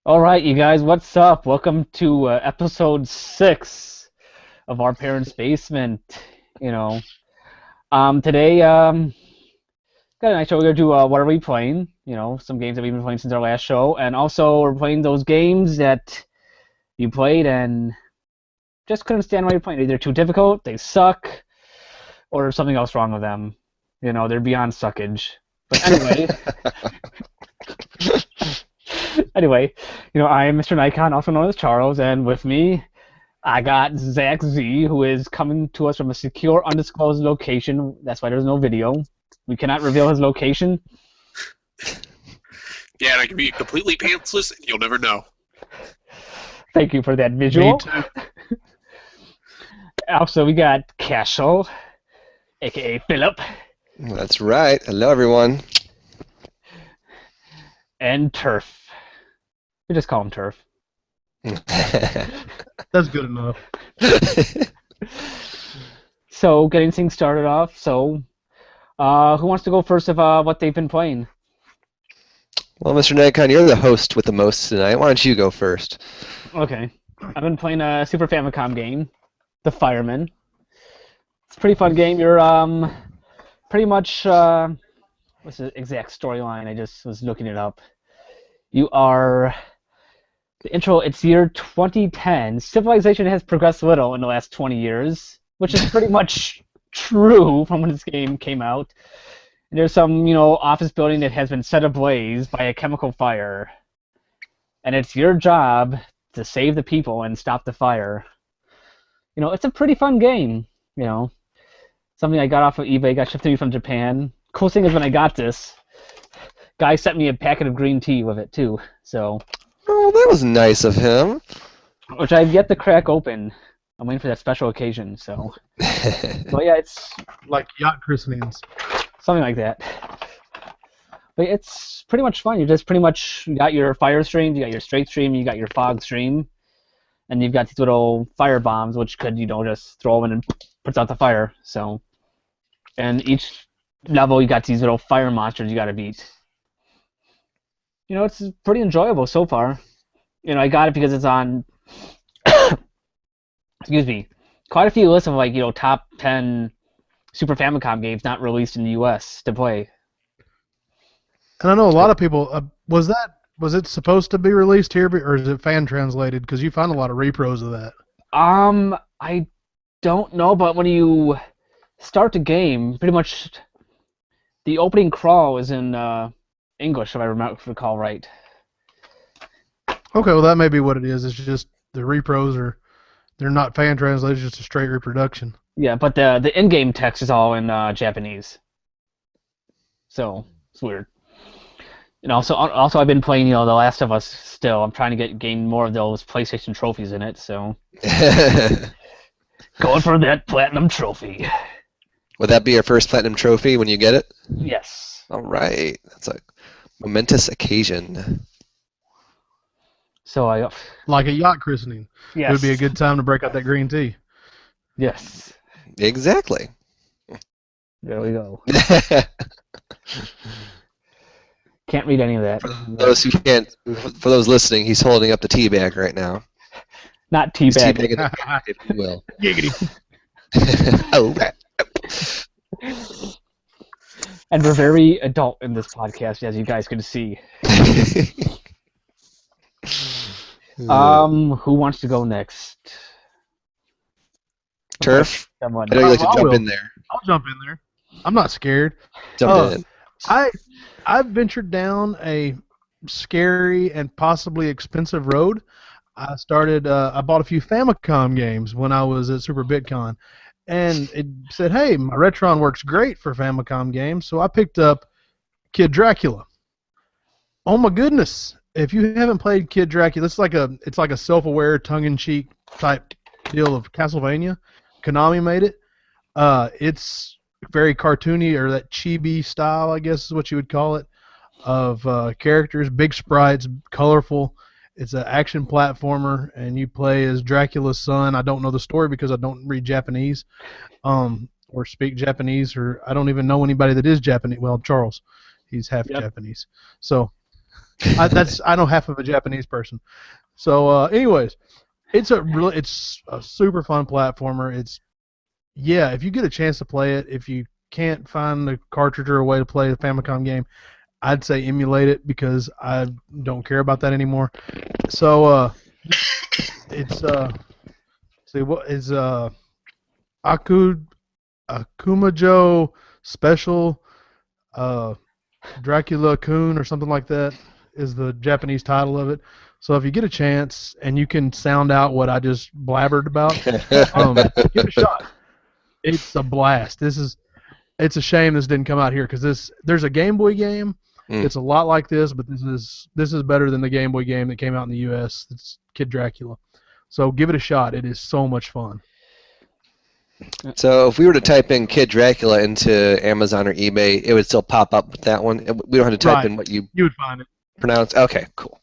All right, you guys, what's up? Welcome to episode 6 of Our Parents' Basement. You know, today, got a nice show. We're gonna do what are we playing? Some games that we've been playing since our last show, and also we're playing those games that you played and just couldn't stand while you're playing. Either too difficult, they suck, or there's something else wrong with them. They're beyond suckage. But anyway, anyway, I am Mr. Nikon, also known as Charles, and with me I got Zach Z, who is coming to us from a secure, undisclosed location. That's why there's no video. We cannot reveal his location. Yeah, and I can be completely pantsless, and you'll never know. Thank you for that visual. Me too. Also, we got Cashel, aka Philip, That's right. Hello, everyone. and Turf. We just call him Turf. That's good enough. So, getting things started off. So, who wants to go first of what they've been playing? Well, Mr. Nikon, you're the host with the most tonight. Why don't you go first? Okay. I've been playing a Super Famicom game, The Fireman. It's a pretty fun game. You're pretty much what's the exact storyline? I just was looking it up. You are the intro. It's year 2010. Civilization has progressed little in the last 20 years, which is pretty much true from when this game came out. And there's some office building that has been set ablaze by a chemical fire, and it's your job to save the people and stop the fire. It's a pretty fun game. Something I got off of eBay, got shipped to me from Japan. Cool thing is when I got this, guy sent me a packet of green tea with it too. So, Oh, that was nice of him. which I've yet to crack open. I'm waiting for that special occasion. So, but yeah, it's Like yacht christenings. something like that. But it's pretty much fun. You just pretty much got your fire stream, you got your straight stream, you got your fog stream, and you've got these little fire bombs, which could just throw them and puts out the fire. So, and each level you got these little fire monsters you got to beat. It's pretty enjoyable so far. I got it because it's on, excuse me, quite a few lists of top 10 Super Famicom games not released in the U.S. to play. And I know a lot of people. Was it supposed to be released here, or is it fan translated? Because you find a lot of repros of that. I don't know, but when you start the game, pretty much the opening crawl is in English, if I recall right. Okay, well that may be what it is. It's just the repros they're not fan translated, it's just a straight reproduction. Yeah, but the in-game text is all in Japanese. So it's weird. And also I've been playing The Last of Us still. I'm trying to gain more of those PlayStation trophies in it. So going for that platinum trophy. Would that be your first platinum trophy when you get it? Yes. All right. That's a momentous occasion. So Like a yacht christening. yes. It would be a good time to break out that green tea. Yes. Exactly. There we go. Can't read any of that. For those listening, he's holding up the tea bag right now. Not He's teabag. teabagging it, if you will. Giggity. Oh, And we're very adult in this podcast, as you guys can see. Who wants to go next? Turf. Someone. I know you like to I jump will. in there. I'll jump in there. I'm not scared. Jump in. I've ventured down a scary and possibly expensive road. I bought a few Famicom games when I was at Super BitCon, and it said, hey, my Retron works great for Famicom games, so I picked up Kid Dracula. Oh my goodness. If you haven't played Kid Dracula, it's like a self-aware, tongue-in-cheek type deal of Castlevania. Konami made it. It's very cartoony, or that chibi style, I guess is what you would call it, of characters, big sprites, colorful. It's an action platformer, and you play as Dracula's son. I don't know the story because I don't read Japanese, or speak Japanese, or I don't even know anybody that is Japanese. Well, Charles, he's half Yep. Japanese. So I know half of a Japanese person. So, anyways, it's a super fun platformer. If you get a chance to play it, if you can't find the cartridge or a way to play the Famicom game, I'd say emulate it because I don't care about that anymore. So, it's see what is Akumajo Special Dracula Kun or something like that is the Japanese title of it. So if you get a chance and you can sound out what I just blabbered about, give it a shot. It's a blast. It's a shame this didn't come out here because there's a Game Boy game. It's a lot like this, but this is better than the Game Boy game that came out in the U.S. It's Kid Dracula. So give it a shot. It is so much fun. So if we were to type in Kid Dracula into Amazon or eBay, it would still pop up with that one. We don't have to type in what you would find it. pronounce. Okay, cool.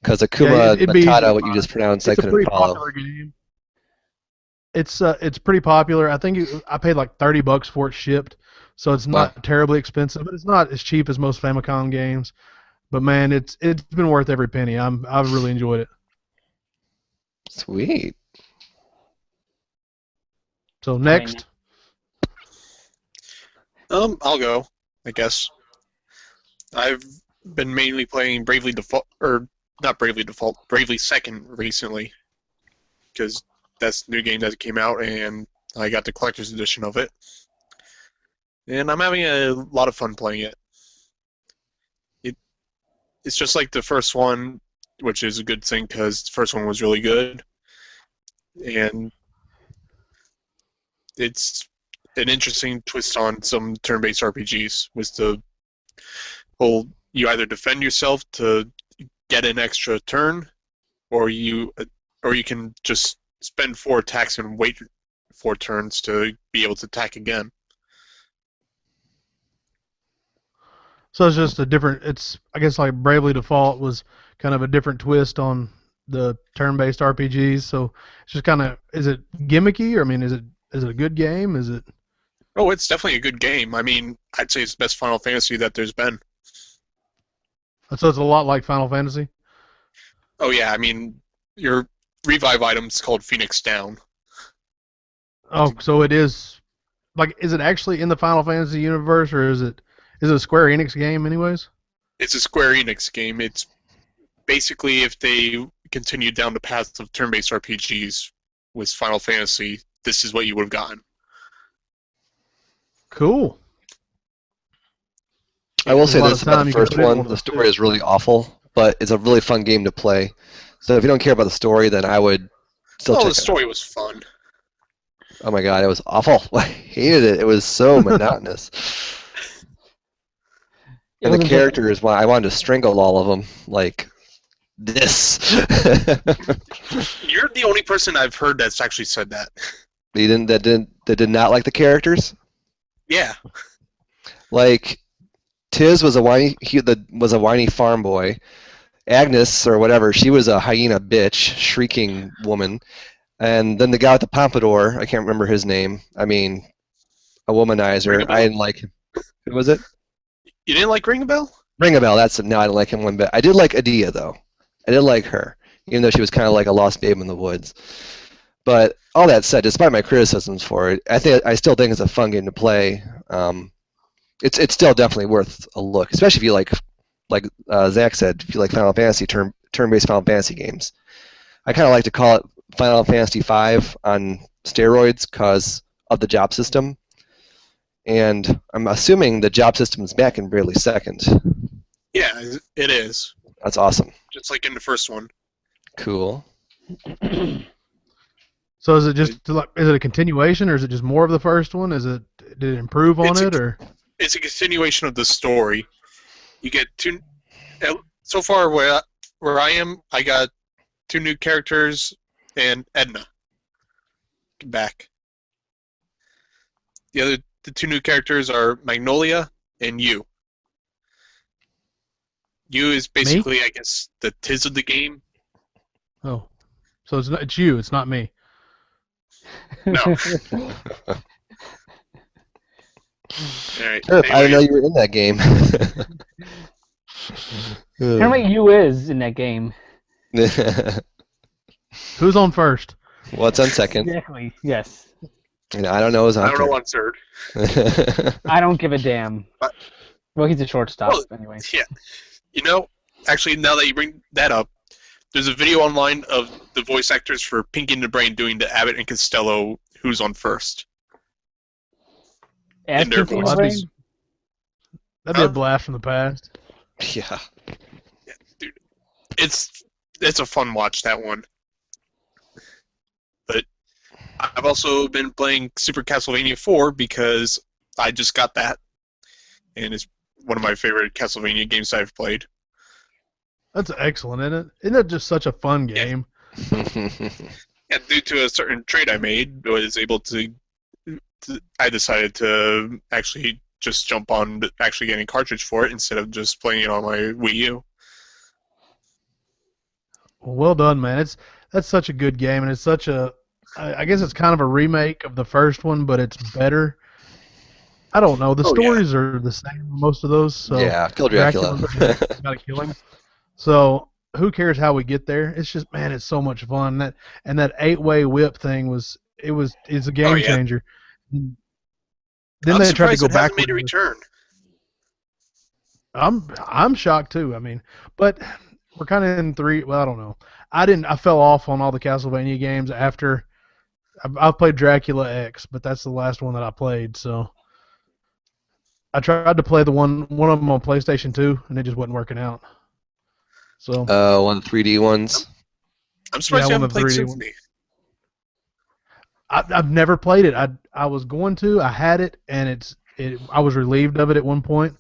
Because Akuma Matata, what you just pronounced, I couldn't follow. Popular game. It's pretty popular. I think I paid like $30 for it shipped, so it's not terribly expensive, but it's not as cheap as most Famicom games. But man, it's been worth every penny. I've really enjoyed it. Sweet. So next, I'll go, I guess. I've been mainly playing Bravely Default, or not Bravely Default, Bravely Second recently, because that's the new game that came out, and I got the collector's edition of it. And I'm having a lot of fun playing it. It's just like the first one, which is a good thing because the first one was really good. And it's an interesting twist on some turn-based RPGs with the whole you either defend yourself to get an extra turn, or you can just spend 4 attacks and wait 4 turns to be able to attack again. so it's just a different. I guess like Bravely Default was kind of a different twist on the turn-based RPGs. So it's just kind of, is it gimmicky, or I mean, is it a good game? Is it? Oh, it's definitely a good game. I mean, I'd say it's the best Final Fantasy that there's been. So it's a lot like Final Fantasy? Oh yeah, I mean, your revive item's called Phoenix Down. Oh, so it is. Like, is it actually in the Final Fantasy universe, or is it a Square Enix game anyways? It's a Square Enix game. It's basically if they continued down the path of turn-based RPGs with Final Fantasy, this is what you would have gotten. Cool. I will say this about the first one. The story is really awful, but it's a really fun game to play. So if you don't care about the story, then I would still check it out. The story was fun. Oh my god, it was awful. I hated it. It was so monotonous. And the characters, I wanted to strangle all of them, like this. You're the only person I've heard that's actually said that. That did not like the characters? Yeah. Like, Tiz was a whiny farm boy. Agnes, or whatever, she was a hyena bitch, shrieking woman. And then the guy with the pompadour, I can't remember his name. I mean, a womanizer. I didn't like him. Who was it? You didn't like Ring a Bell? Ring a Bell, that's it. No, I didn't like him one bit. I did like Adia, though. I did like her, even though she was kind of like a lost babe in the woods. But all that said, despite my criticisms for it, I still think it's a fun game to play. It's still definitely worth a look, especially if you like Zach said, if you like Final Fantasy turn-based Final Fantasy games. I kind of like to call it Final Fantasy V on steroids because of the job system. And I'm assuming the job system is back in Bravely Second. Yeah, it is. That's awesome. Just like in the first one. Cool. So is it a continuation, or is it just more of the first one? Did it improve on it, or? It's a continuation of the story. You get 2. So far, where I am, I got 2 new characters and Edna back. The 2 new characters are Magnolia and Yu. Yu is basically, I guess, the Tiz of the game. Oh, so it's you. It's not me. No. All right. Sure, I didn't know you were in that game. How many you is in that game? Who's on first? What's on second? Exactly. Yes. And I don't know who's I on don't know what's third. third. I don't give a damn. But- Well, he's a shortstop Well, anyway. Yeah. You know, actually, now that you bring that up, there's a video online of the voice actors for Pinky and the Brain doing the Abbott and Costello who's on first. As in their Pinky and the voices. Brain? That'd be a blast from the past. Yeah. It's a fun watch, that one. But I've also been playing Super Castlevania 4 because I just got that, and it's one of my favorite Castlevania games I've played. That's excellent, isn't it? Isn't that just such a fun game? And due to a certain trade I made, I was able to I decided to actually just jump on actually getting a cartridge for it instead of just playing it on my Wii U. Well done, man. That's such a good game, and it's such a. I guess it's kind of a remake of the first one, but it's better. I don't know. The Oh, yeah. stories are the same, most of those. So Yeah, kill Dracula. Gotta kill him. So who cares how we get there? It's just, man, it's so much fun. That 8-way whip thing it's a game Oh, yeah. changer. Then I'm they tried to surprised go it hasn't back. made a return. I'm shocked too. I mean, but we're kind of in 3. Well, I don't know. I fell off on all the Castlevania games after. I've played Dracula X, but that's the last one that I played. So I tried to play one of them on PlayStation 2, and it just wasn't working out. So One of the 3D ones. I'm surprised Yeah, you one haven't of the played 3D Symphony. I've never played it. I was going to. I had it, and I was relieved of it at one point,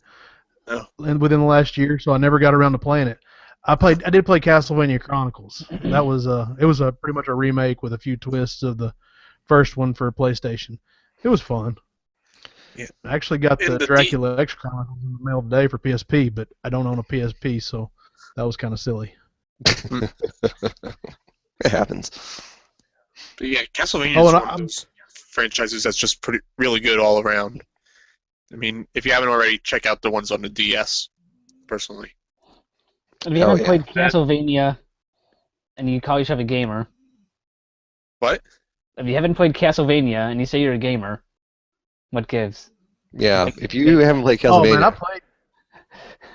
Oh. and within the last year, so I never got around to playing it. I did play Castlevania Chronicles. That was it was pretty much a remake with a few twists of the first one for PlayStation. It was fun. Yeah. I actually got And the the Dracula X Chronicles in the mail today for PSP, but I don't own a PSP, so that was kind of silly. It happens. But yeah, Castlevania Oh, is and one of those franchises that's just really good all around. I mean, if you haven't already, check out the ones on the DS, personally. If you Oh, haven't yeah. played Castlevania and you call yourself a gamer, What? if you haven't played Castlevania and you say you're a gamer, what gives? Yeah, if you haven't played Oh Castlevania, man,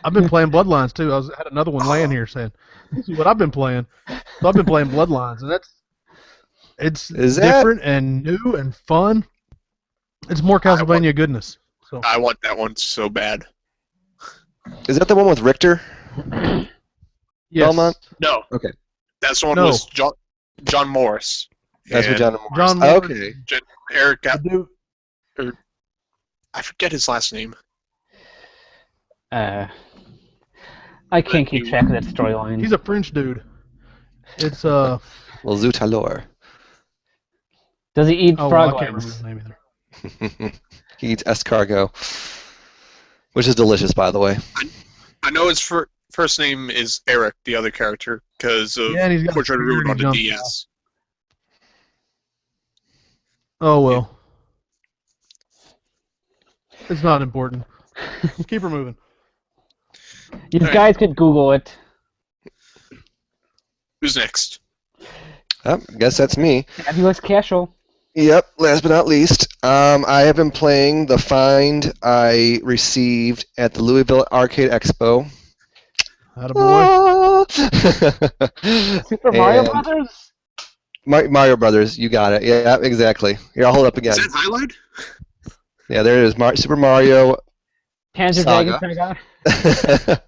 I've been playing Bloodlines too. Had another one laying here saying, "This is what I've been playing." So I've been playing Bloodlines, and it's Is that- different and new and fun. It's more Castlevania goodness. So I want that one so bad. is that the one with Richter? yes, Belmont? No. Okay. That's the one No. with John Morris. That's what And John Morris. John Morris. Okay. Eric I do. I forget his last name. I can't keep track of that storyline. He's a French dude. It's Well, Zutalor. Does he eat oh, frog well, I can't legs? remember his name either. He eats escargot, which is delicious, by the way. I know his first name is Eric, the other character, because of Yeah, and he's got Portrait of Ruin on the jump DS. Oh well, it's not important. Keep her moving. You Alright. guys could Google it. Who's next? I guess that's me. Fabulous Casual. Yep, last but not least, I have been playing the find I received at the Louisville Arcade Expo. Attaboy. Super Mario And- Brothers? Mario Brothers, you got it. Yeah, exactly. Here, I'll hold it up again. Is that highlight? Yeah, there it is. Super Mario. Panzer Saga. Dragon Saga?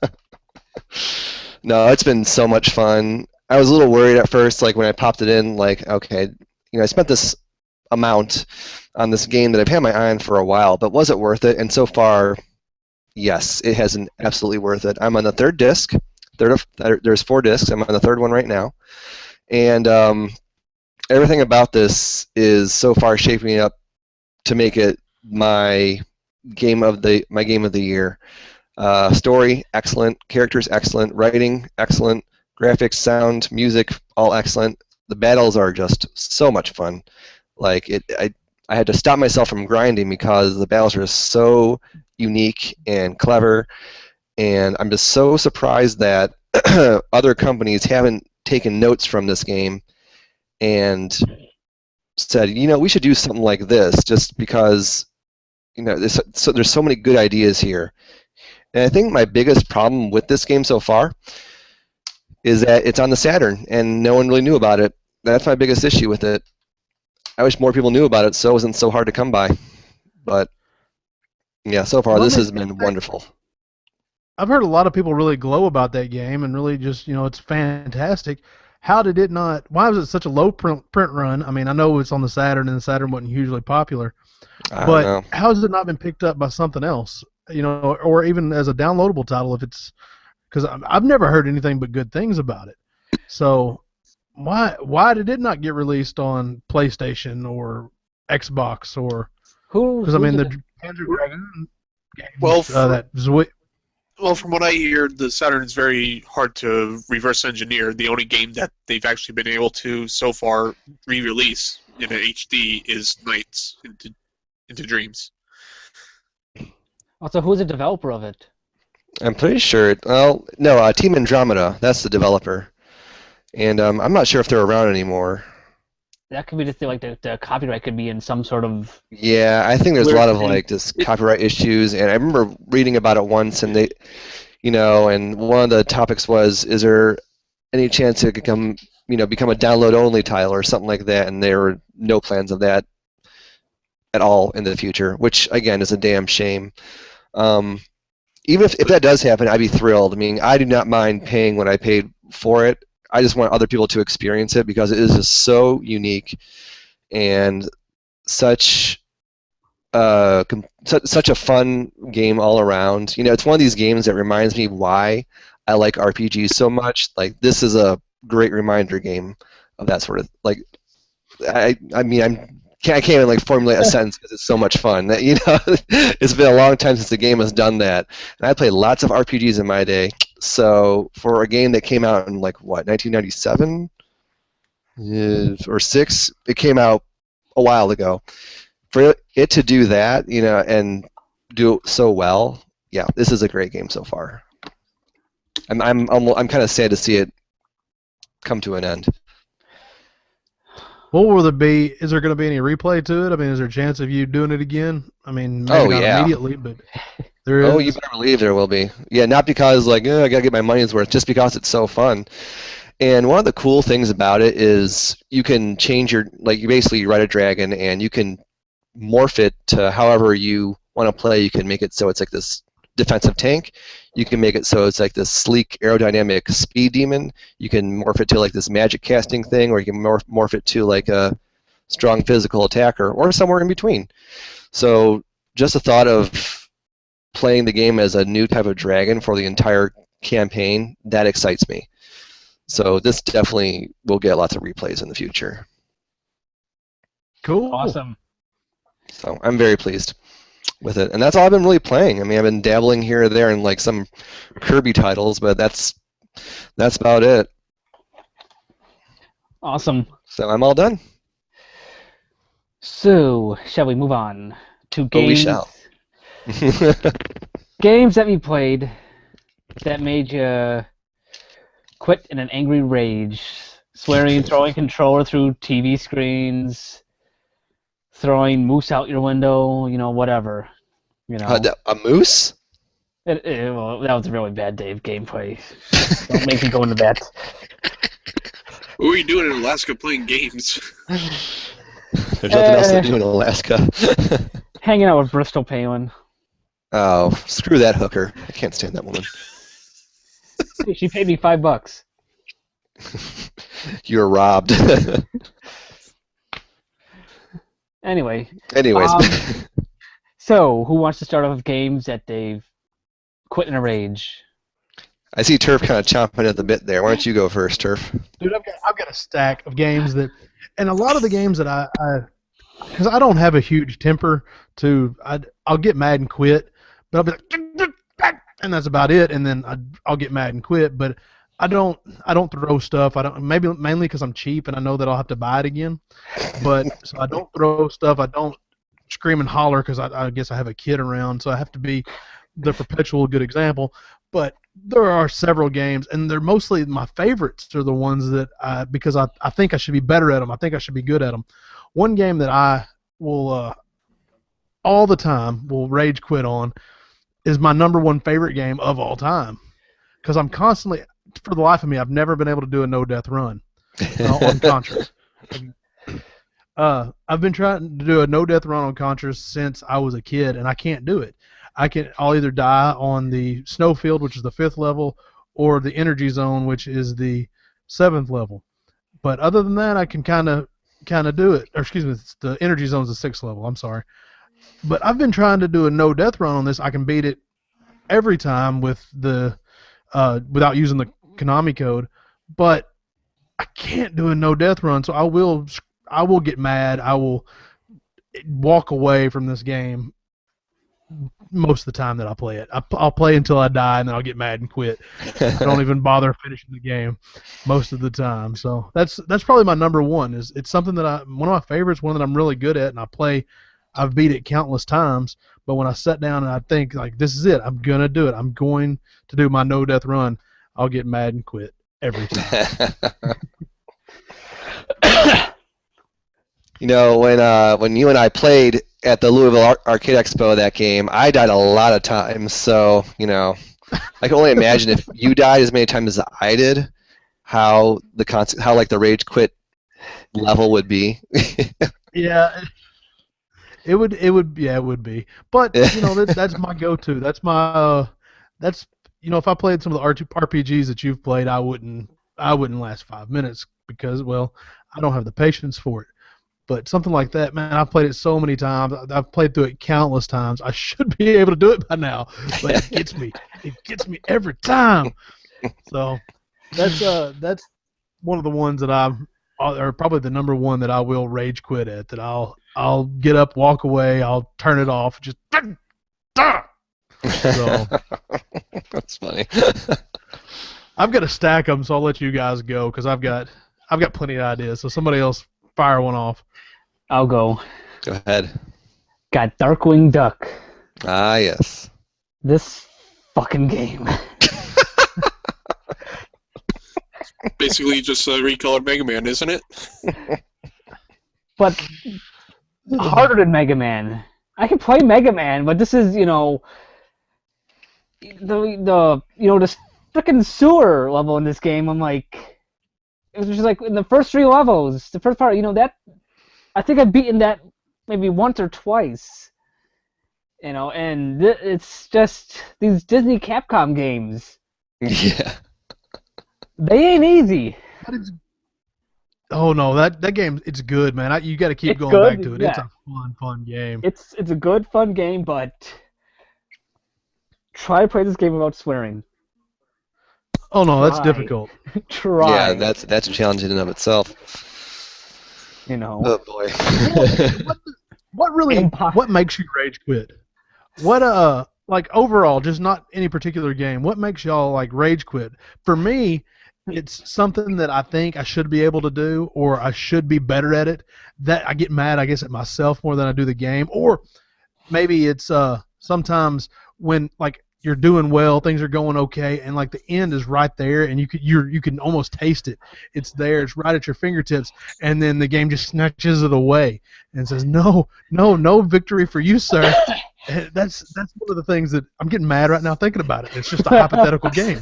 No, it's been so much fun. I was a little worried at first, like when I popped it in, like, okay, I spent this amount on this game that I've had my eye on for a while, but was it worth it? And so far, yes, it has been absolutely worth it. I'm on the third disc. There's 4 discs. I'm on the third one right now, and everything about this is so far shaping up to make it my game of the year. Story excellent, characters excellent, writing excellent, graphics, sound, music all excellent. The battles are just so much fun. Like I had to stop myself from grinding because the battles are so unique and clever, and I'm just so surprised that other companies haven't taken notes from this game and said, we should do something like this, just because there's so many good ideas here. And I think my biggest problem with this game so far is that it's on the Saturn and no one really knew about it. That's my biggest issue with it. I wish more people knew about it so it wasn't so hard to come by. But yeah, so far this has been wonderful. I've heard a lot of people really glow about that game and really just, it's fantastic. How did it not? Why was it such a low print run? I mean, I know it's on the Saturn and the Saturn wasn't hugely popular, but how has it not been picked up by something else? Or even as a downloadable title, if it's because I've never heard anything but good things about it. So why did it not get released on PlayStation or Xbox or? Because I mean the Panzer Dragoon game. Well, from what I hear, the Saturn is very hard to reverse engineer. The only game that they've actually been able to so far re-release in an HD is Nights into Dreams. Also, who's the developer of it? I'm pretty sure. Well, no, Team Andromeda. That's the developer, and I'm not sure if they're around anymore. That could be just the copyright could be in some sort of. Yeah, I think there's a lot of just copyright issues, and I remember reading about it once, and they, and one of the topics was, is there any chance it could become a download-only title or something like that, and there were no plans of that at all in the future, which again is a damn shame. Even if that does happen, I'd be thrilled. I mean, I do not mind paying what I paid for it. I just want other people to experience it because it is just so unique and such a fun game all around. It's one of these games that reminds me why I like RPGs so much. Like, this is a great reminder game of that sort of I can't even formulate a sentence because it's so much fun. That it's been a long time since the game has done that, and I played lots of RPGs in my day. So for a game that came out in 1997 or 6, it came out a while ago. For it to do that, and do it so well, yeah, this is a great game so far. I'm kind of sad to see it come to an end. What will there be? Is there going to be any replay to it? I mean, is there a chance of you doing it again? I mean, maybe not immediately, but there is. Oh, you better believe there will be. Yeah, not because I got to get my money's worth, just because it's so fun. And one of the cool things about it is you can change you basically ride a dragon and you can morph it to however you want to play. You can make it so it's like this defensive tank. You can make it so it's like this sleek aerodynamic speed demon. You can morph it to this magic casting thing, or you can morph it to a strong physical attacker, or somewhere in between. So just the thought of playing the game as a new type of dragon for the entire campaign, that excites me. So this definitely will get lots of replays in the future. Cool. Awesome. So I'm very pleased with it, and that's all I've been really playing. I mean, I've been dabbling here or there in some Kirby titles, but that's about it. Awesome. So I'm all done. So shall we move on to games? Oh, we shall. Games that we played that made you quit in an angry rage, swearing, throwing controller through TV screens, throwing moose out your window, whatever. A moose? Well, that was a really bad day of gameplay. Don't make me go into that. What were you doing in Alaska playing games? There's nothing else to do in Alaska. Hanging out with Bristol Palin. Oh, screw that hooker. I can't stand that woman. She paid me $5. You're robbed. Anyways. So, who wants to start off with games that they've quit in a rage? I see Turf kind of chomping at the bit there. Why don't you go first, Turf? Dude, I've got a stack of games that, and a lot of the games that because I don't have a huge temper I'll get mad and quit, but I'll be like, and that's about it, and then I'll get mad and quit, but I don't throw stuff. Mainly because I'm cheap and I know that I'll have to buy it again, but so I don't throw stuff. I don't scream and holler because I guess I have a kid around, so I have to be the perpetual good example. but there are several games, and they're mostly my favorites are the ones that because I think I should be better at them. I think I should be good at them. One game that I will all the time will rage quit on is my number one favorite game of all time, because I'm constantly, for the life of me, I've never been able to do a no-death run on Contras. I've been trying to do a no-death run on Contras since I was a kid, and I can't do it. I'll either die on the snowfield, which is the 5th level, or the energy zone, which is the 7th level. But other than that, I can kind of do it. Or excuse me, the energy zone is the 6th level. I'm sorry. But I've been trying to do a no-death run on this. I can beat it every time with the without using the Konami code, but I can't do a no-death run. So I will get mad. I will walk away from this game most of the time that I play it. I'll play until I die, and then I'll get mad and quit. I don't even bother finishing the game most of the time. So that's probably my number one. It's something that one of my favorites, one that I'm really good at, and I've beat it countless times. But when I sit down and I think like, this is it, I'm gonna do it. I'm going to do my no death run. I'll get mad and quit every time. You know, when you and I played at the Louisville Arcade Expo that game, I died a lot of times. So, you know, I can only imagine if you died as many times as I did, how the rage quit level would be. Yeah, it would be. But you know, that's my go-to. That's my if I played some of the RPGs that you've played, I wouldn't last 5 minutes because, well, I don't have the patience for it. But something like that, man, I've played it so many times. I've played through it countless times. I should be able to do it by now, but it gets me. It gets me every time. So that's one of the ones that or probably the number one that I will rage quit at. That I'll get up, walk away, I'll turn it off, just. So that's funny. I've got a stack of them, so I'll let you guys go because I've got plenty of ideas. So somebody else fire one off. I'll go. Go ahead. Got Darkwing Duck. Ah, yes. This fucking game. Basically just a recolored Mega Man, isn't it? But harder than Mega Man. I can play Mega Man, but this is, the frickin' sewer level in this game. I'm like, it was just like in the first 3 levels, the first part, that I think I've beaten that maybe once or twice. And it's just these Disney Capcom games. Yeah. They ain't easy. Oh no, that game, it's good, man. You got to keep going back to it. Yeah. It's a fun game. It's a good, fun game, but try to play this game without swearing. Oh no, that's difficult. Try. Yeah, that's a challenge in and of itself. Oh Oh boy. What makes you rage quit? What like overall, just not any particular game. What makes y'all like rage quit? For me, it's something that I think I should be able to do, or I should be better at it. That I get mad, I guess, at myself more than I do the game. Or maybe it's sometimes when like you're doing well, things are going okay, and like the end is right there, and you can almost taste it. It's there, it's right at your fingertips, and then the game just snatches it away and says, "No victory for you, sir." That's one of the things that I'm getting mad right now thinking about it. It's just a hypothetical game.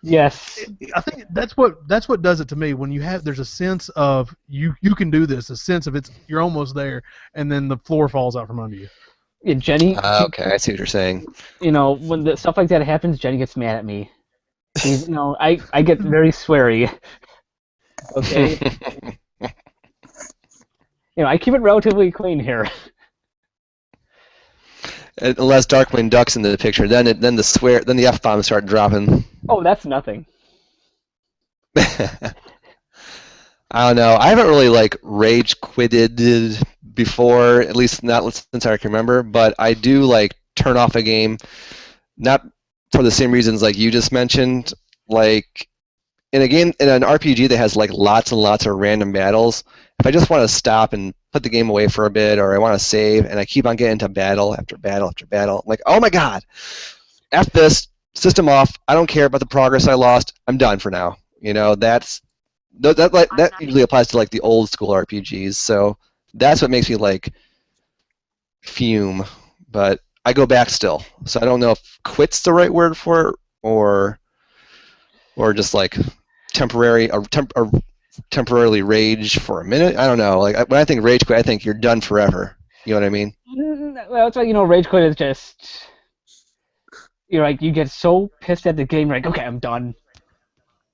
Yes. I think that's what does it to me. When there's a sense of you can do this, a sense of you're almost there, and then the floor falls out from under you. Yeah, Jenny. Okay, I see what you're saying. When stuff like that happens, Jenny gets mad at me. I get very sweary. Okay. I keep it relatively clean here. Unless Darkwing Duck's in the picture, then the F-bombs start dropping. Oh, that's nothing. I don't know. I haven't really rage quitted before, at least not since I can remember. But I do turn off a game, not for the same reasons like you just mentioned. Like in a game, in an RPG that has lots and lots of random battles, if I just want to stop and put the game away for a bit, or I want to save, and I keep on getting into battle after battle after battle, I'm like, oh my god! F this, system off. I don't care about the progress I lost. I'm done for now. You know, that usually applies to like the old school RPGs. So that's what makes me like fume. But I go back still. So I don't know if quit's the right word for it, or just like temporarily rage for a minute. I don't know. Like when I think rage quit, I think you're done forever. You know what I mean? Well, it's like, rage quit is just, you're like, you get so pissed at the game, you're like, okay, I'm done.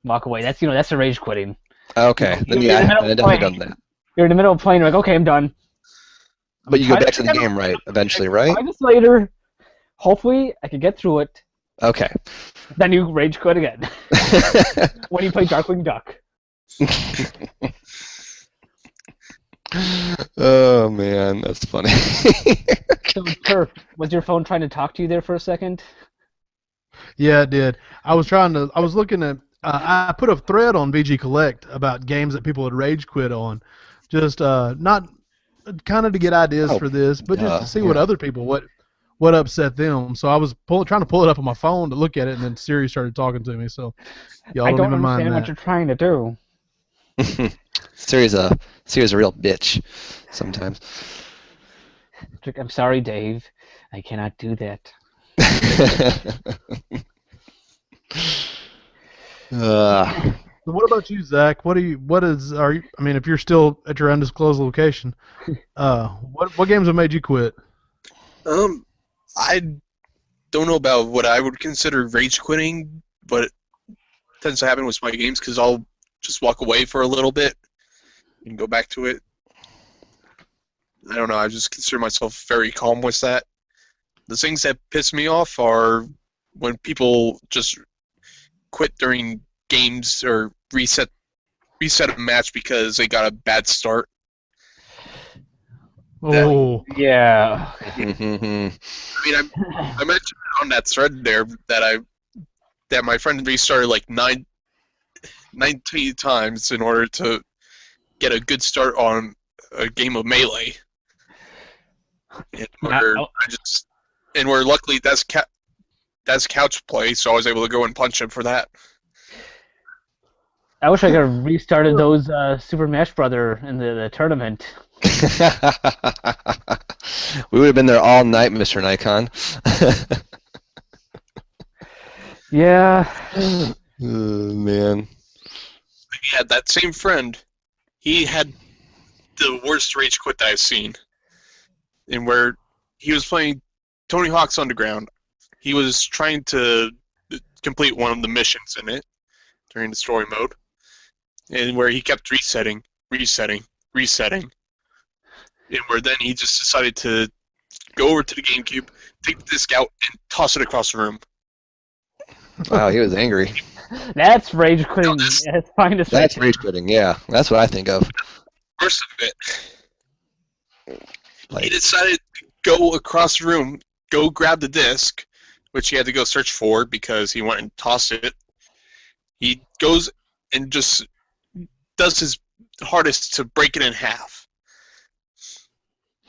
Walk away. That's the rage quitting. Okay. Then You're in the yeah, middle I've of definitely playing. done that. You're in the middle of playing, you're like, okay, I'm done. But you go back to the game, right? Eventually, right? 5 minutes later, hopefully I can get through it. Okay. Then you rage quit again. When you play Darkwing Duck. Oh man, that's funny. So, Turf, was your phone trying to talk to you there for a second? Yeah, it did. I was looking at. I put a thread on VG Collect about games that people had rage quit on, just not kind of to get ideas for this, but just to see what other people what upset them. So I was trying to pull it up on my phone to look at it, and then Siri started talking to me. So y'all I don't don't even mind understand what that. you're trying to do. Siri's a real bitch sometimes. I'm sorry, Dave. I cannot do that. So what about you, Zach? I mean, if you're still at your undisclosed location, what games have made you quit? I don't know about what I would consider rage quitting, but it tends to happen with my games because I'll just walk away for a little bit and go back to it. I don't know. I just consider myself very calm with that. The things that piss me off are when people just quit during games or reset a match because they got a bad start. Oh, Yeah. I mean, I mentioned on that thread there that my friend restarted like 19 times in order to get a good start on a game of Melee. And where luckily that's couch play, so I was able to go and punch him for that. I wish I could have restarted those Super Smash Brother in the tournament. We would have been there all night, Mr. Nikon. Yeah. Oh, man. Yeah, that same friend, he had the worst rage quit that I've seen. And where he was playing Tony Hawk's Underground, he was trying to complete one of the missions in it during the story mode, and where he kept resetting, and where then he just decided to go over to the GameCube, take the disc out, and toss it across the room. Wow, he was angry. That's rage quitting. It's fine to say. That's rage quitting, yeah. That's what I think of. Worst of it, he decided to go across the room, go grab the disc, which he had to go search for because he went and tossed it. He goes and just does his hardest to break it in half.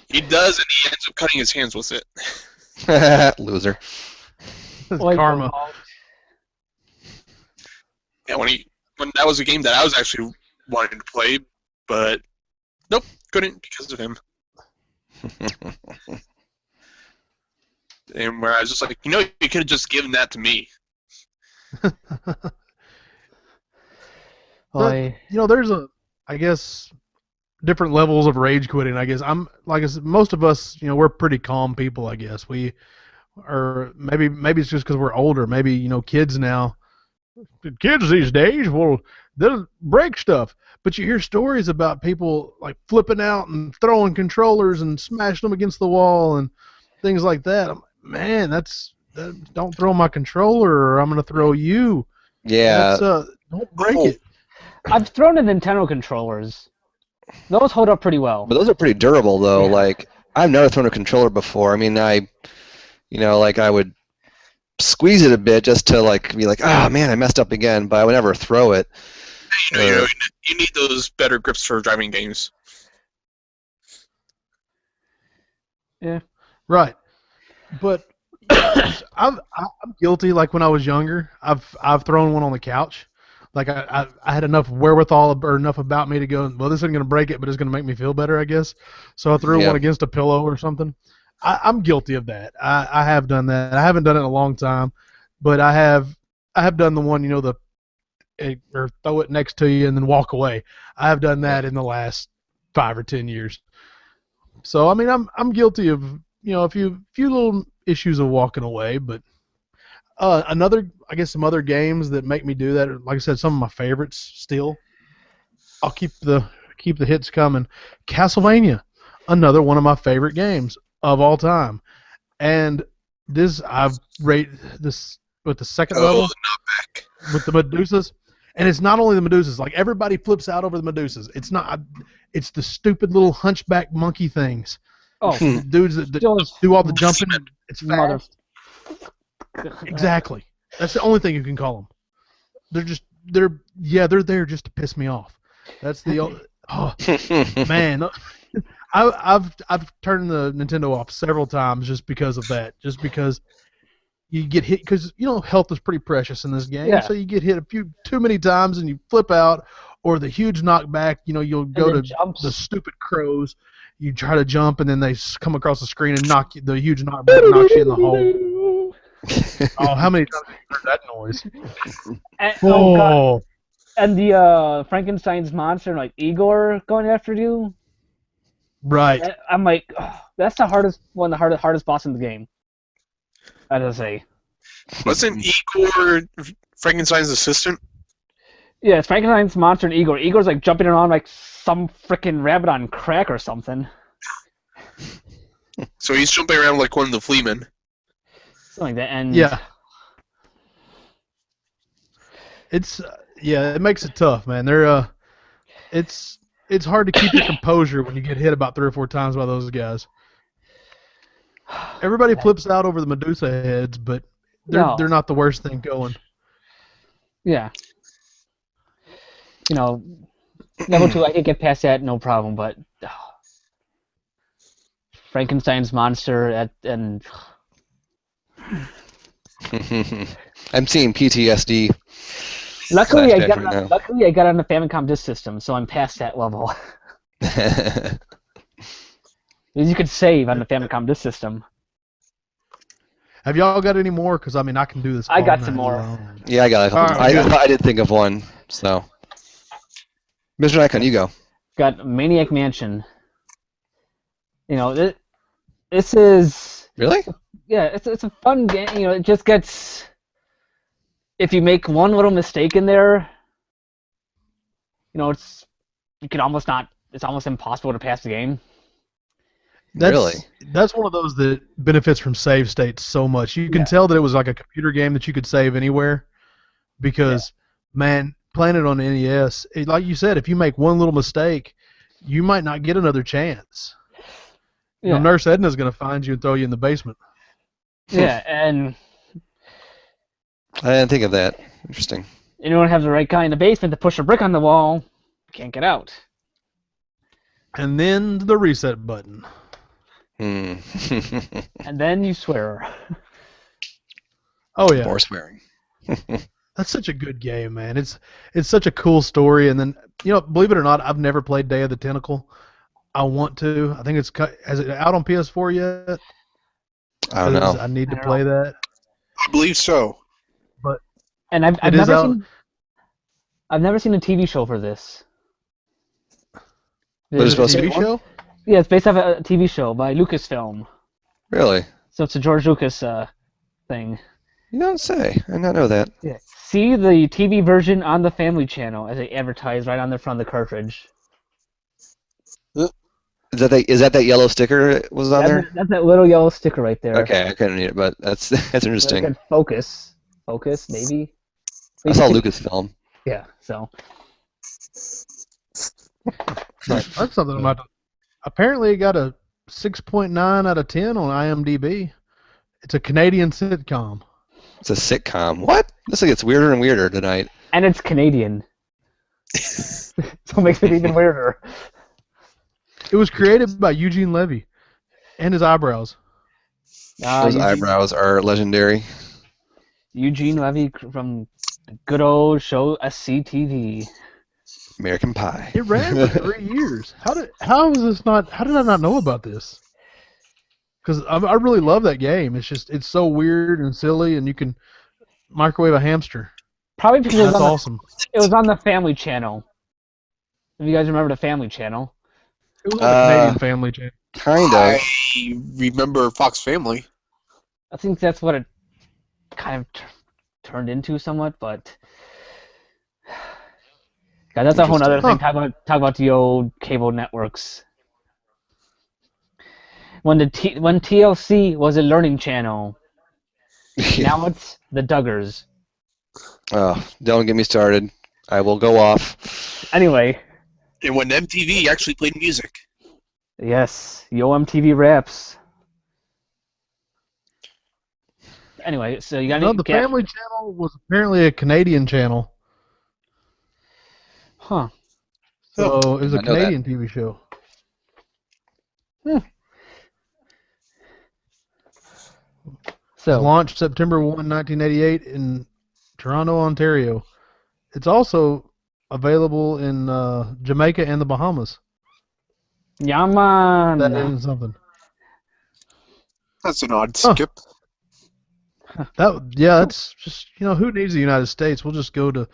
He does, and he ends up cutting his hands with it. Loser. that's Like, karma. Yeah, when that was a game that I was actually wanting to play, but nope, couldn't because of him. And where I was just like, you could have just given that to me. But, there's I guess, different levels of rage quitting. I guess like I said, most of us, we're pretty calm people. I guess we, or maybe it's just because we're older. Maybe kids now, kids these days, well, they'll break stuff. But you hear stories about people like flipping out and throwing controllers and smashing them against the wall and things like that. I'm like, man, don't throw my controller or I'm gonna throw you. Yeah. Don't break it. I've thrown in Nintendo controllers. Those hold up pretty well. But those are pretty durable, though. Yeah. Like, I've never thrown a controller before. I mean, I would squeeze it a bit just to, like, be like, ah, man, I messed up again, but I would never throw it. You need those better grips for driving games. Yeah. Right. But, I'm guilty. Like when I was younger, I've thrown one on the couch. Like I had enough wherewithal or enough about me to go, well, this isn't going to break it, but it's going to make me feel better, I guess. So I threw one against a pillow or something. I'm guilty of that. I have done that. I haven't done it in a long time, but I have done the one, or throw it next to you and then walk away. I have done that in the last 5 or 10 years. So I mean, I'm guilty of a few little issues of walking away, but some other games that make me do that. Like I said, some of my favorites still. I'll keep the hits coming. Castlevania, another one of my favorite games of all time, and this I've rated this with the second level with the Medusas, and it's not only the Medusas. Like everybody flips out over the Medusas. It's not. It's the stupid little hunchback monkey things. Oh, the dudes that do all the jumping. It's fast. Exactly. That's the only thing you can call them. They're there just to piss me off. That's the man. I've turned the Nintendo off several times just because of that. Just because you get hit, because health is pretty precious in this game. Yeah. So you get hit too many times and you flip out, or the huge knockback. You'll go to the stupid crows. You try to jump and then they come across the screen and the huge knockback knocks you in the hole. Oh, how many times have you heard that noise? Oh God. And the Frankenstein's monster, like Igor, going after you. Right. I'm like, that's the hardest boss in the game. I gotta say. Wasn't Igor Frankenstein's assistant? Yeah, it's Frankenstein's monster and Igor. Igor's like jumping around like some freaking rabbit on crack or something. So he's jumping around like one of the Fleamen. Something like that, and yeah. It makes it tough, man. It's hard to keep your composure when you get hit about 3 or 4 times by those guys. Everybody flips out over the Medusa heads, but they're not the worst thing going. Yeah. Level 2, I could get past that, no problem, but Frankenstein's monster and I'm seeing PTSD. Luckily, I flashback got on the Famicom Disk System, so I'm past that level. You could save on the Famicom Disk System. Have y'all got any more? Because I mean, I can do this. I got some more. Yeah, I got it. I did think of one. So, Mr. Nikon, you go. Got Maniac Mansion. This is really. Yeah, it's a fun game. It just gets. If you make one little mistake in there, it's almost impossible to pass the game. That's one of those that benefits from save states so much. You can tell that it was like a computer game that you could save anywhere, because man, playing it on NES, like you said, if you make one little mistake, you might not get another chance. Yeah. Nurse Edna's going to find you and throw you in the basement. Yeah, and I didn't think of that. Interesting. You don't have the right guy in the basement to push a brick on the wall. You can't get out. And then the reset button. And then you swear. Oh yeah. More swearing. That's such a good game, man. It's such a cool story. And then believe it or not, I've never played Day of the Tentacle. I want to. I think is it out on PS4 yet? I don't know. I need to play that. I believe so. And I've never seen a TV show for this. What is supposed to be TV show? Yeah, it's based off a TV show by Lucasfilm. Really? So it's a George Lucas thing. You don't say. I did not know that. Yeah. See the TV version on the Family Channel as they advertise right on the front of the cartridge. Is that yellow sticker was on there? That's that little yellow sticker right there. Okay, I couldn't read it, but that's interesting. Focus, maybe. I saw Lucasfilm. Yeah, so. That's something about. Apparently, it got a 6.9 out of 10 on IMDb. It's a Canadian sitcom. It's a sitcom. What? This gets weirder and weirder tonight. And it's Canadian. So it makes it even weirder. It was created by Eugene Levy and his eyebrows. Those eyebrows are legendary. Eugene Levy from the good old show SCTV. American Pie. It ran for 3 years. How did I not know about this? Because I really love that game. It's so weird and silly, and you can microwave a hamster. Probably because That's awesome. it was on the Family Channel. If you guys remember the Family Channel. It was on the Canadian Family Channel. Kind of. I remember Fox Family. I think that's what it kind of turned into somewhat, but God, that's a whole other thing. Talk about the old cable networks. When TLC was a learning channel, now it's the Duggars. Oh, don't get me started. I will go off. Anyway. And when MTV actually played music. Yes, Yo MTV Raps. Anyway, so you got No, the Family Channel was apparently a Canadian channel. Huh. So it was a Canadian TV show. So launched September 1, 1988 in Toronto, Ontario. It's also available in Jamaica and the Bahamas. Yeah, man. That isn't something. That's an odd skip. That's just, who needs the United States? We'll just go to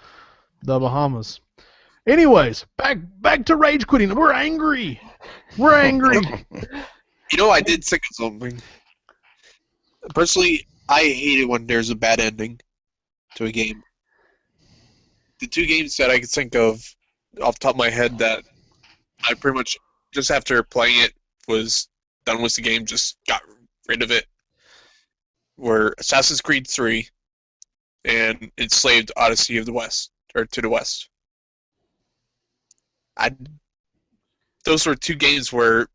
the Bahamas. Anyways, back to rage quitting. We're angry. I did think of something. Personally, I hate it when there's a bad ending to a game. The 2 games that I could think of off the top of my head that I pretty much, just after playing it, was done with the game, just got rid of it, were Assassin's Creed 3 and Enslaved Odyssey of the West, or to the West. Those were 2 games where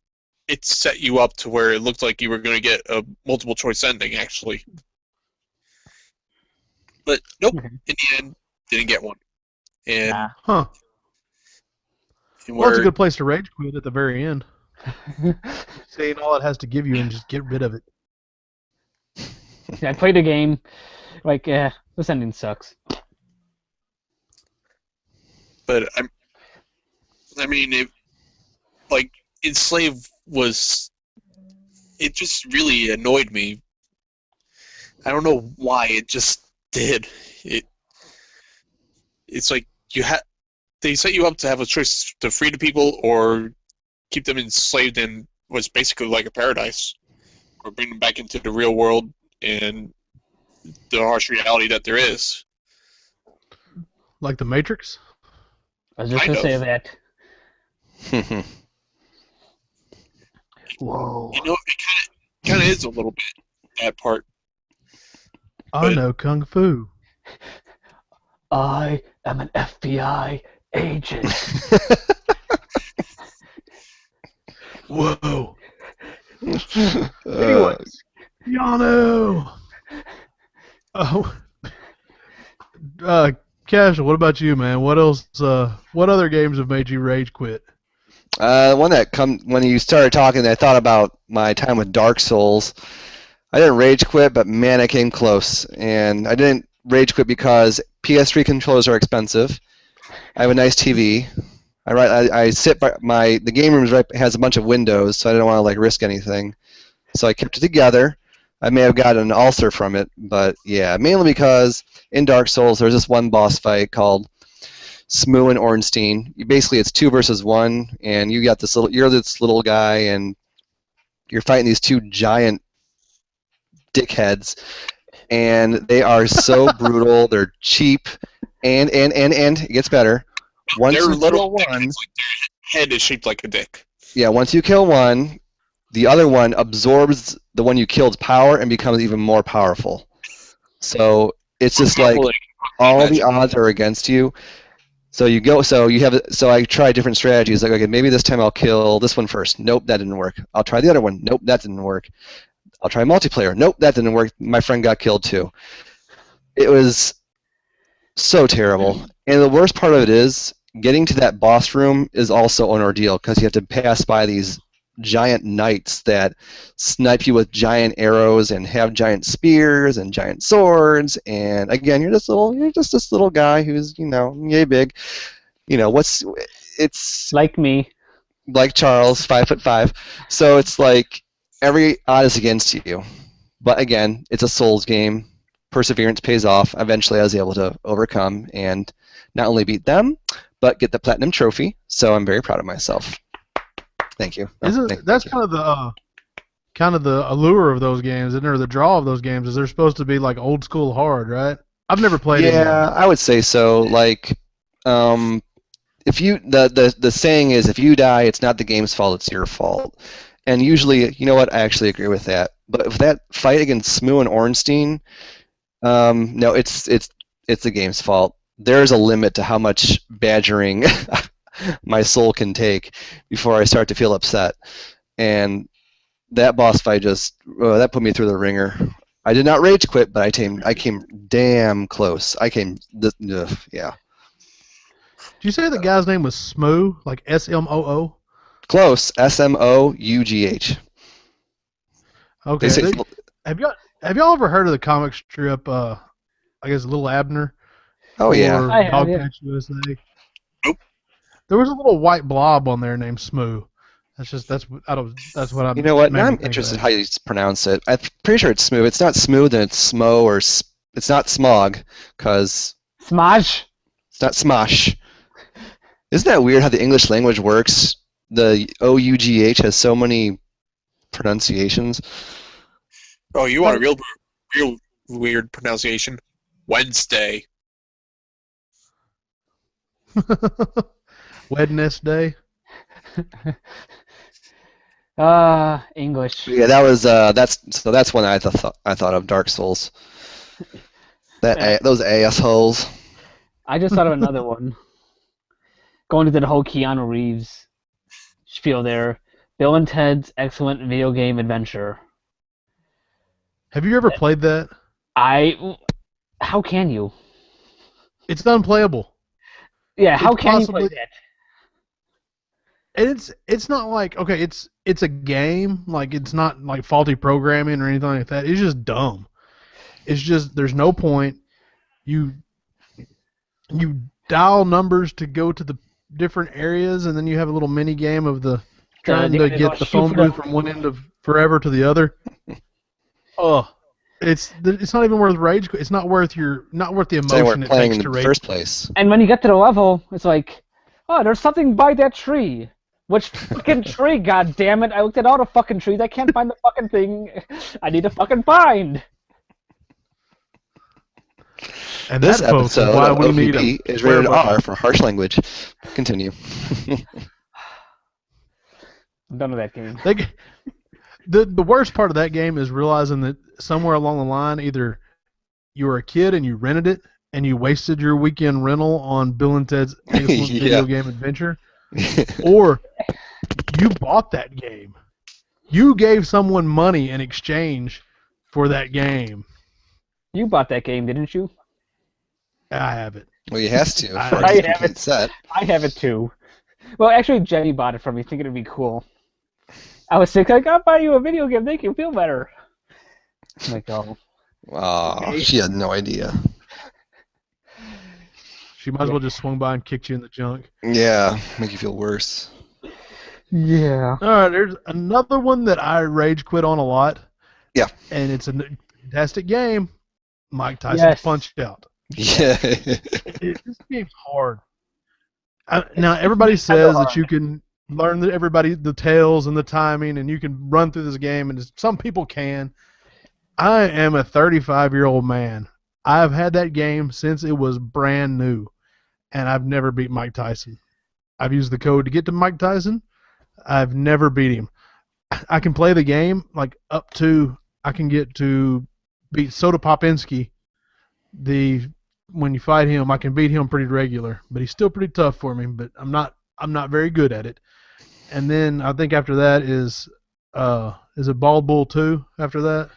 it set you up to where it looked like you were going to get a multiple choice ending, actually. But nope, in the end, didn't get one. And well, it's a good place to rage quit at the very end. Saying all it has to give you and just get rid of it. I played a game, this ending sucks. But Enslaved it just really annoyed me. I don't know why, it just did. It's like they set you up to have a choice to free the people or keep them enslaved in what's basically like a paradise, or bring them back into the real world and the harsh reality that there is. Like the Matrix? I was just going to say that. Whoa. It kind of is a little bit, that part. I know Kung Fu. I am an FBI agent. Whoa. Anyways, Yano. Casual, what about you, man? What else? What other games have made you rage quit? One when you started talking, I thought about my time with Dark Souls. I didn't rage quit, but man, I came close. And I didn't rage quit because PS3 controllers are expensive. I have a nice TV. I sit by the game room has a bunch of windows, so I didn't want to risk anything. So I kept it together. I may have gotten an ulcer from it, but yeah, mainly because in Dark Souls there's this one boss fight called Smoo and Ornstein. Basically, it's 2 versus 1, and you're this little guy, and you're fighting these 2 giant dickheads, and they are so brutal. They're cheap, and it gets better. Once They're you little kill one, dicks, their head is shaped like a dick. Yeah, once you kill one, the other one absorbs the one you killed's power and becomes even more powerful. So it's just all the odds are against you. So I try different strategies. Okay, maybe this time I'll kill this one first. Nope, that didn't work. I'll try the other one. Nope, that didn't work. I'll try multiplayer. Nope, that didn't work. My friend got killed too. It was so terrible. And the worst part of it is getting to that boss room is also an ordeal because you have to pass by these giant knights that snipe you with giant arrows and have giant spears and giant swords. And again, you're just this little guy who's yay big. It's Like me. like Charles, 5'5". So it's like every odd is against you. But again, it's a Souls game. Perseverance pays off. Eventually, I was able to overcome and not only beat them, but get the platinum trophy. So I'm very proud of myself. Thank you. That's kind of the allure of those games, isn't it? Or the draw of those games is they're supposed to be like old school hard, right? I've never played it. Yeah, I would say so. Like, if you the saying is, if you die, it's not the game's fault, it's your fault. And usually, you know what? I actually agree with that. But if that fight against Smoo and Ornstein, no, it's the game's fault. There's a limit to how much badgering my soul can take before I start to feel upset. And that boss fight that put me through the ringer. I did not rage quit, but I came damn close. Yeah. Did you say the guy's name was Smoo, like S-M-O-O? Close. S-M-O-U-G-H. Okay. Have y'all ever heard of the comic strip? I guess Little Abner. Oh yeah. I have, Dog yeah. Patch USA. Nope. There was a little white blob on there named Smoo. That's what I'm. You know what? made Now me I'm think interested of how you pronounce it. I'm pretty sure it's Smooth. It's not Smooth, and it's Smo, or it's not Smog, because Smash. it's not Smosh. Isn't that weird how the English language works? The O-U-G-H has so many pronunciations. Oh, you want a real weird pronunciation? Wednesday. that. Wednesday. English. Yeah, that was that's when I thought of Dark Souls. Those assholes. I just thought of another one. Going into the whole Keanu Reeves spiel there. Bill and Ted's Excellent Video Game Adventure. Have you ever played that? How can you? It's unplayable. Yeah, how It's can possibly- you play that? And it's not like, okay, it's a game, like it's not like faulty programming or anything like that. It's just dumb. It's just there's no point. You dial numbers to go to the different areas, and then you have a little mini game of trying to get the phone booth from one end of forever to the other. Oh, it's not even worth rage. It's not worth the They emotion weren't it playing takes in to the rage. first place. And when you get to the level, it's like, oh, there's something by that tree. Which fucking tree, god damn it? I looked at all the fucking trees. I can't find the fucking thing I need to fucking find. And And this that, folks, is episode why of we need OPB a is rated swear button. R for harsh language. Continue. I'm done with that game. The worst part of that game is realizing that somewhere along the line, either you were a kid and you rented it and you wasted your weekend rental on Bill and Ted's Excellent Yeah. Video Game Adventure, or you bought that game. You gave someone money in exchange for that game. You bought that game, didn't you? I have it. Well, he has to I for have his it. complete set. I have it too. Well, actually, Jenny bought it for me, thinking it'd be cool. I was sick, like, I'll buy you a video game, make you feel better. I'm like, oh. Oh, she had no idea. She might as well just swung by and kicked you in the junk. Yeah, make you feel worse. Yeah. All right, there's another one that I rage quit on a lot. Yeah. And it's a fantastic game. Mike Tyson's Yes. Punch-Out! Yeah. This game's hard. Now everybody says that you can learn the details and the timing, and you can run through this game, and some people can. I am a 35-year-old man. I've had that game since it was brand new, and I've never beat Mike Tyson. I've used the code to get to Mike Tyson. I've never beat him. I can play the game like up to I can get to beat Soda Popinski. When you fight him, I can beat him pretty regular, but he's still pretty tough for me. But I'm not very good at it. And then I think after that is it Bald Bull 2 after that?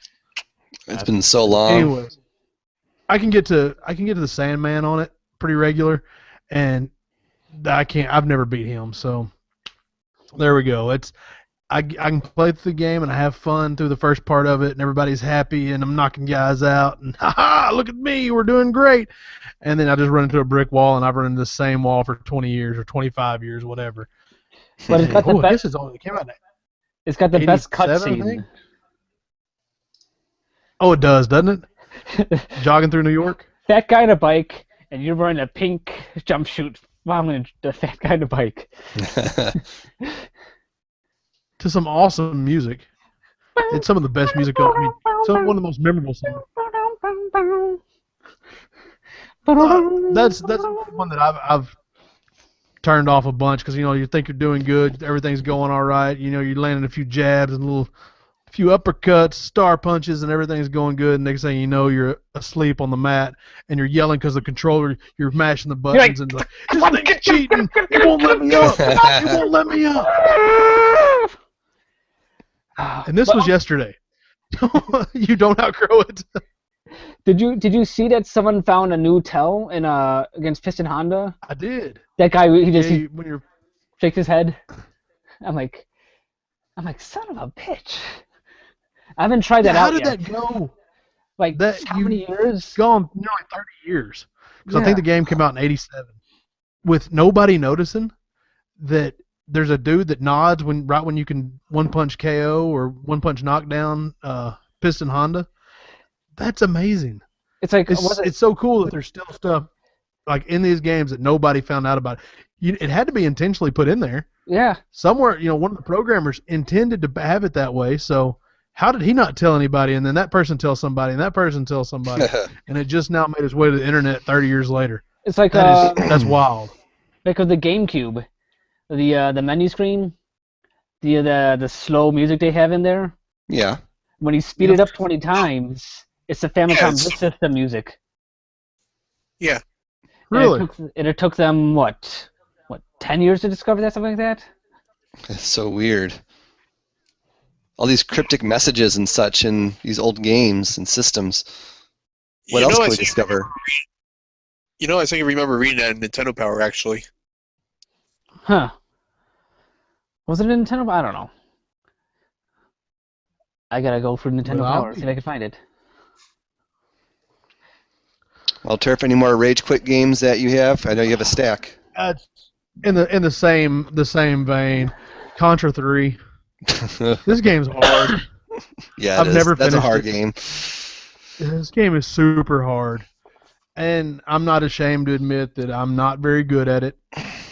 It's been so long. Anyways, I can get to the Sandman on it pretty regular, and I've never beat him. So there we go. I can play through the game and I have fun through the first part of it, and everybody's happy, and I'm knocking guys out, and ha, look at me, we're doing great. And then I just run into a brick wall, and I've run into the same wall for 20 years or 25 years, whatever. But it's got the Oh, I guess best. it came out in It's got the best 87, I think? cutscene. Oh, it does, doesn't it? Jogging through New York? Fat guy on a bike, and you're wearing a pink jumpsuit following the fat guy on a bike. To some awesome music. It's some of the best music. I mean, one of the most memorable songs. That's one that I've turned off a bunch because you think you're doing good, everything's going all right. You're landing a few jabs and a few uppercuts, star punches, and everything's going good. And next thing you know, you're asleep on the mat and you're yelling because the controller, you're mashing the buttons and like, this thing's cheating. It won't let me up. It won't let me up. And this was yesterday. You don't outgrow it. Did you see that someone found a new tell in against Piston Honda? I did. That guy he When you're shakes his head. I'm like, son of a bitch. I haven't tried that how out did yet. that go? Like how many years? It's gone nearly 30 years. Because I Yeah. think the game came out in '87. With nobody noticing that there's a dude that nods right when you can one punch KO or one punch knockdown Piston Honda. That's amazing. It's like was it- It's so cool that there's still stuff like in these games that nobody found out about. It had to be intentionally put in there yeah. somewhere. One of the programmers intended to have it that way. So how did he not tell anybody? And then that person tells somebody, and that person tells somebody, and it just now made its way to the internet 30 years later. It's like That's wild. like with the GameCube, the menu screen, the slow music they have in there. Yeah. When you speed it up 20 times, it's the Famicom Yes. system music. Yeah. Really? And it took them what 10 years to discover that, something like that. It's so weird. All these cryptic messages and such in these old games and systems. What else can we discover? I think I remember reading that in Nintendo Power, actually. Huh? Was it a Nintendo? I don't know. I gotta go through Nintendo Well, Power, see if I can find it. Well, Turf, any more Rage Quit games that you have? I know you have a stack. In the same vein, Contra 3. This game's hard. Yeah, I've never That's a finished hard it. game. This game is super hard, and I'm not ashamed to admit that I'm not very good at it.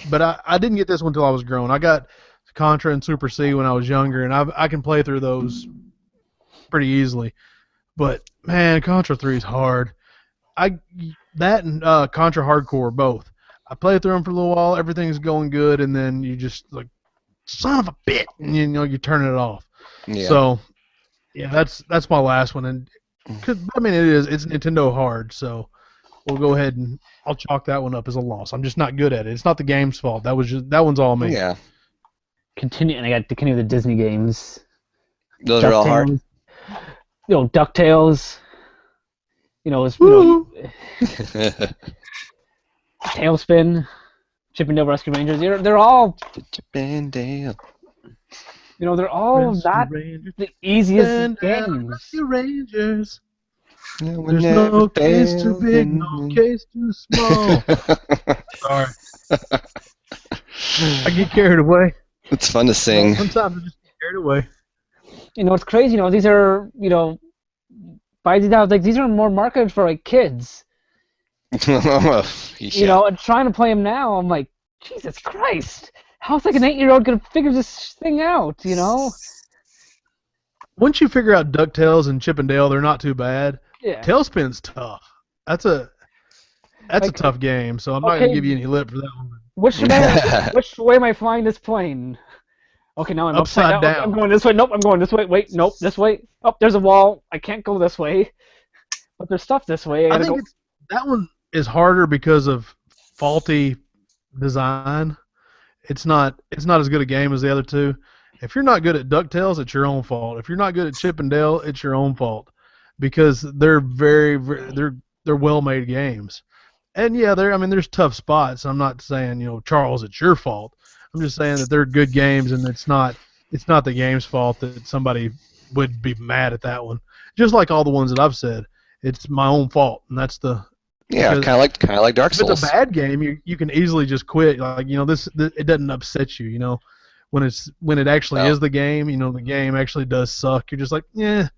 But I didn't get this one until I was grown. I got Contra and Super C when I was younger, and I can play through those pretty easily. But man, Contra 3 is hard. That and Contra Hardcore both. I play through them for a little while. Everything's going good, and then you just like, son of a bitch, and you turn it off. Yeah. So yeah, that's my last one, and it's Nintendo hard, so we'll go ahead and I'll chalk that one up as a loss. I'm just not good at it. It's not the game's fault. That one's all me. Yeah. And I got to continue the Disney games. Those are all hard. DuckTales. Tailspin, Chip 'n Dale Rescue Rangers. They're all Bandale. they're all not the easiest games. Rescue Rangers. No, There's no case too big, no case too small. Sorry. I get carried away. It's fun to sing. Sometimes I just get carried away. It's crazy. These are by now like these are more marketed for like kids. Yeah. And trying to play them now, I'm like, Jesus Christ! How's like an 8-year-old gonna figure this thing out? Once you figure out DuckTales and Chip 'n Dale, they're not too bad. Yeah. Tailspin's tough. That's a tough game, so I'm not Okay. gonna give you any lip for that one. Which way am I flying this plane? Okay, now I'm Upside down. I'm going this way. Nope, I'm going this way. Wait, nope, this way. Oh, there's a wall. I can't go this way. But there's stuff this way. I think that one is harder because of faulty design. It's not as good a game as the other two. If you're not good at DuckTales, it's your own fault. If you're not good at Chip 'n Dale, it's your own fault because they're they're well-made games. And yeah, there's tough spots. I'm not saying, Charles, it's your fault. I'm just saying that they're good games, and it's not it's not the game's fault that somebody would be mad at that one. Just like all the ones that I've said, it's my own fault, and that's the. Yeah, because kind of like Dark If it's Souls. a bad game, you can easily just quit. Like this it doesn't upset you. When it actually No. is the game, the game actually does suck. You're just like, yeah,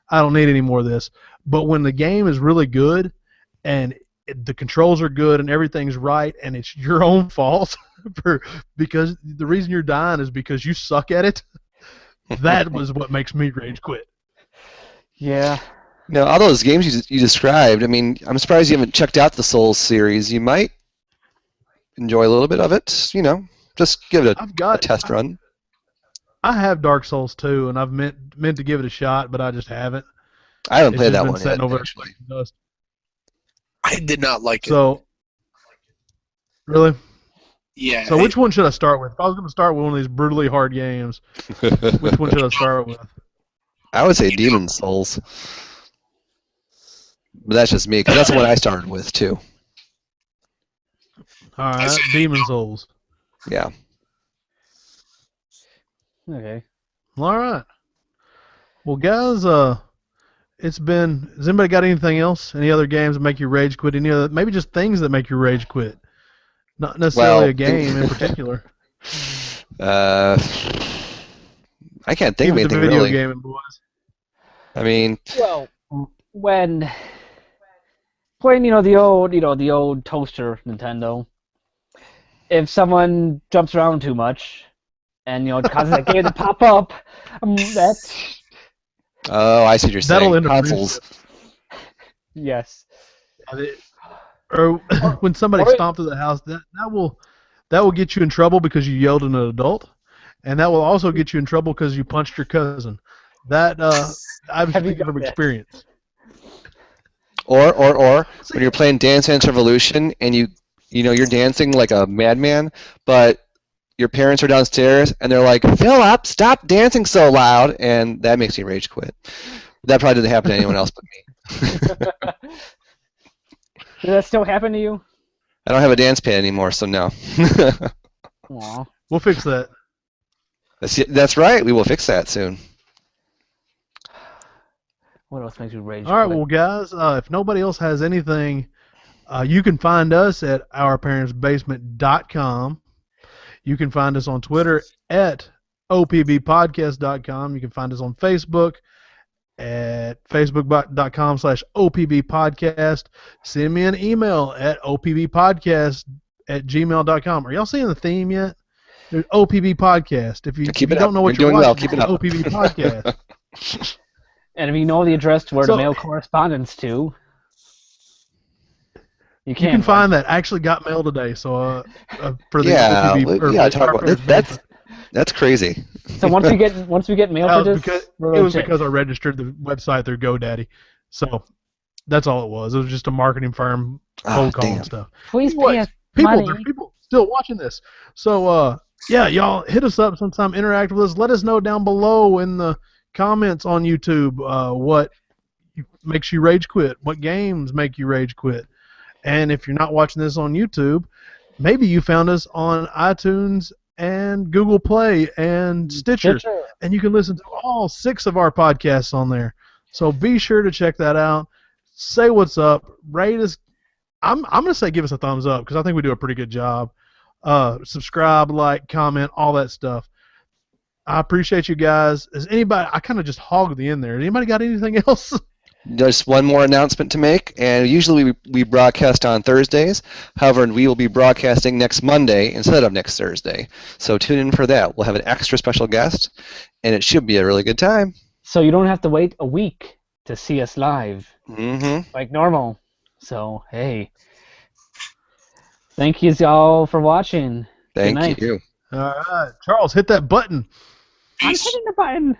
I don't need any more of this. But when the game is really good, and the controls are good and everything's right, and it's your own fault because the reason you're dying is because you suck at it. That was what makes me rage quit. Yeah. Now, all those games you described, I mean, I'm surprised you haven't checked out the Souls series. You might enjoy a little bit of it, Just give it I've a got test run. I have Dark Souls 2, and I've meant to give it a shot, but I just haven't. I haven't It's played just that been one sitting yet, over actually. dust. I did not like it. So, really? Yeah. So which one should I start with? If I was going to start with one of these brutally hard games, which one should I start with? I would say Demon Souls. But that's just me, because that's the one I started with, too. All right, Demon Souls. Yeah. Okay. All right. Well, guys, it's been. Has anybody got anything else? Any other games that make you rage quit? Any other? Maybe just things that make you rage quit. Not necessarily Well, a game in particular. I can't think of Even the anything video really. gaming boys. I mean, Well, when playing, the old toaster Nintendo, if someone jumps around too much, and causes that game to pop up, that's oh, I see what you're saying. That'll end a Consoles. yes. Or when somebody or- stomped through the house, that will get you in trouble because you yelled at an adult, and that will also get you in trouble because you punched your cousin. That I've Have you speaking done from that? experience. Or when you're playing Dance Dance Revolution and you're dancing like a madman, but your parents are downstairs and they're like, "Philip, stop dancing so loud," and that makes me rage quit. That probably didn't happen to anyone else but me. Does that still happen to you? I don't have a dance pad anymore, so no. Aw. We'll fix that. That's right. We will fix that soon. What else makes you rage All right, quit? well, guys, if nobody else has anything, you can find us at ourparentsbasement.com. You can find us on Twitter at opbpodcast.com. You can find us on Facebook at facebook.com/opbpodcast. Send me an email at opbpodcast@gmail.com. Are y'all seeing the theme yet? There's OPB Podcast. If you Keep it don't up. know what You're you're doing well. watching, Keep it up. OPB Podcast. And if you know the address to where So- to mail correspondence to, You can find that. I actually got mail today, so for the Yeah, OPB, we or gotta for talk our about parents' that. That's crazy. So once we get mail That for was this, because we're it was legit. because I registered the website through GoDaddy. So that's all it was. It was just a marketing firm cold calling Damn. stuff. Please Anyways, pay us People, money. there's people still watching this. So yeah, y'all hit us up sometime, interact with us. Let us know down below in the comments on YouTube what makes you rage quit, what games make you rage quit. And if you're not watching this on YouTube, maybe you found us on iTunes and Google Play and Stitcher. And you can listen to all 6 of our podcasts on there. So be sure to check that out. Say what's up. Rate us. I'm going to say give us a thumbs up because I think we do a pretty good job. Subscribe, like, comment, all that stuff. I appreciate you guys. Is anybody? I kind of just hogged the end there. Anybody got anything else? Just one more announcement to make, and usually we broadcast on Thursdays. However, we will be broadcasting next Monday instead of next Thursday. So tune in for that. We'll have an extra special guest, and it should be a really good time. So you don't have to wait a week to see us live Mm-hmm. like normal. So hey, thank you all for watching. Good night. Thank you. All right, Charles, hit that button. I'm Peace. hitting the button.